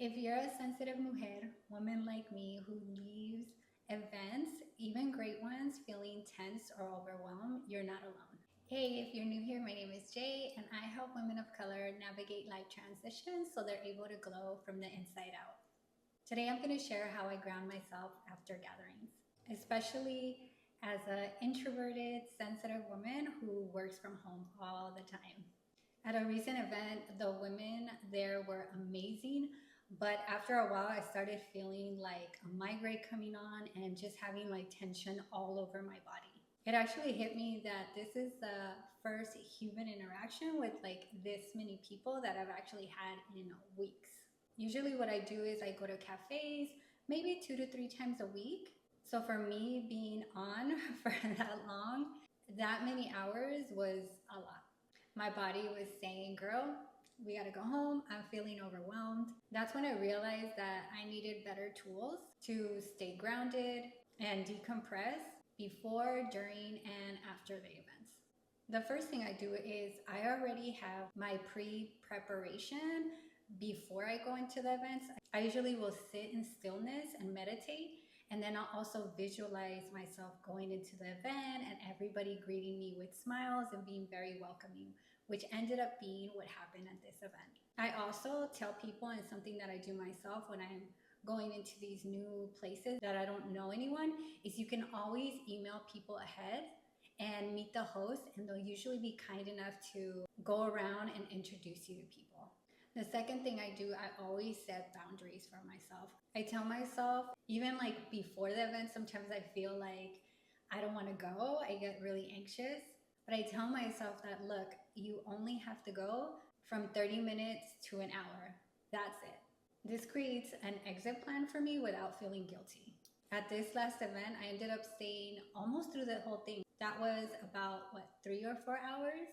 If you're a sensitive mujer, woman like me who leaves events, even great ones, feeling tense or overwhelmed, you're not alone. Hey, if you're new here, my name is Jay, and I help women of color navigate life transitions so they're able to glow from the inside out. Today, I'm going to share how I ground myself after gatherings, especially as an introverted, sensitive woman who works from home all the time. At a recent event, the women there were amazing, but after a while, I started feeling like a migraine coming on and just having like tension all over my body. It actually hit me that this is the first human interaction with like this many people that I've actually had in weeks. Usually, what I do is I go to cafes maybe 2 to 3 times a week. So for me, being on for that long, that many hours was a lot. My body was saying, girl, we gotta go home. I'm feeling overwhelmed. That's when I realized that I needed better tools to stay grounded and decompress before, during, and after the events. The first thing I do is I already have my pre-preparation before I go into the events. I usually will sit in stillness and meditate. And then I'll also visualize myself going into the event and everybody greeting me with smiles and being very welcoming, which ended up being what happened at this event. I also tell people, and something that I do myself when I'm going into these new places that I don't know anyone, is you can always email people ahead and meet the host, and they'll usually be kind enough to go around and introduce you to people. The second thing I do, I always set boundaries for myself. I tell myself, even like before the event, sometimes I feel like I don't want to go. I get really anxious. But I tell myself that, look, you only have to go from 30 minutes to an hour. That's it. This creates an exit plan for me without feeling guilty. At this last event, I ended up staying almost through the whole thing. That was about, 3 or 4 hours?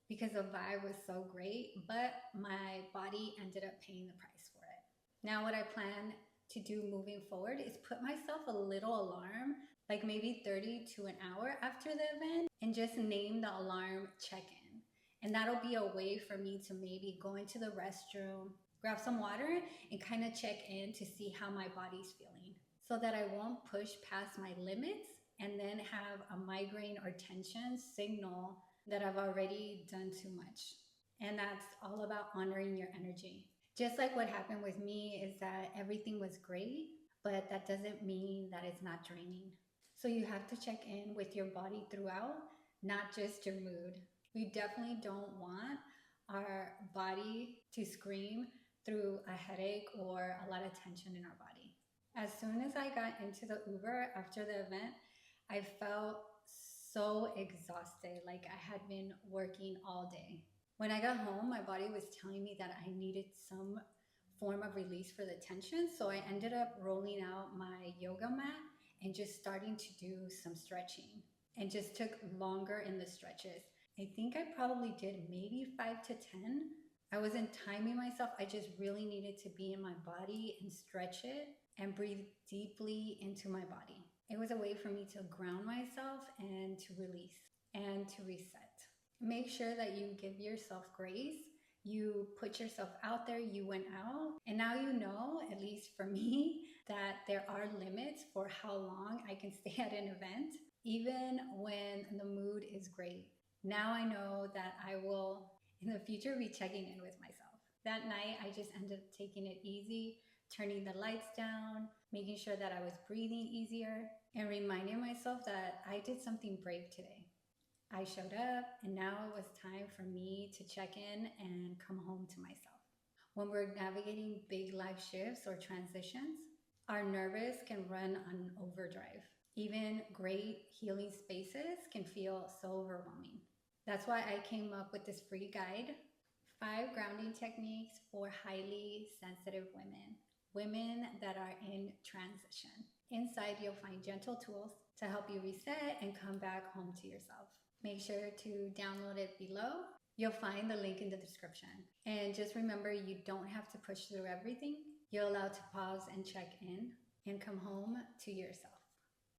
Because the vibe was so great, but my body ended up paying the price for it. Now what I plan to do moving forward is put myself a little alarm, like maybe 30 to an hour after the event, and just name the alarm check-in. And that'll be a way for me to maybe go into the restroom, grab some water, and kind of check in to see how my body's feeling, so that I won't push past my limits and then have a migraine or tension signal that I've already done too much. And that's all about honoring your energy. Just like what happened with me is that everything was great, but that doesn't mean that it's not draining. So you have to check in with your body throughout, not just your mood. We definitely don't want our body to scream through a headache or a lot of tension in our body. As soon as I got into the Uber after the event, I felt so exhausted, like I had been working all day. When I got home, my body was telling me that I needed some form of release for the tension, so I ended up rolling out my yoga mat and just starting to do some stretching, and just took longer in the stretches. I think I probably did maybe 5 to 10. I wasn't timing myself. I just really needed to be in my body and stretch it and breathe deeply into my body. It was a way for me to ground myself and to release and to reset. Make sure that you give yourself grace. You put yourself out there, you went out, and now you know, at least for me, that there are limits for how long I can stay at an event, even when the mood is great. Now I know that I will, in the future, be checking in with myself. That night, I just ended up taking it easy, turning the lights down, making sure that I was breathing easier, and reminding myself that I did something brave today. I showed up, and now it was time for me to check in and come home to myself. When we're navigating big life shifts or transitions, our nervous can run on overdrive. Even great healing spaces can feel so overwhelming. That's why I came up with this free guide, 5 grounding techniques for highly sensitive women that are in transition. Inside, you'll find gentle tools to help you reset and come back home to yourself. Make sure to download it below. You'll find the link in the description. And just remember, you don't have to push through everything. You're allowed to pause and check in and come home to yourself.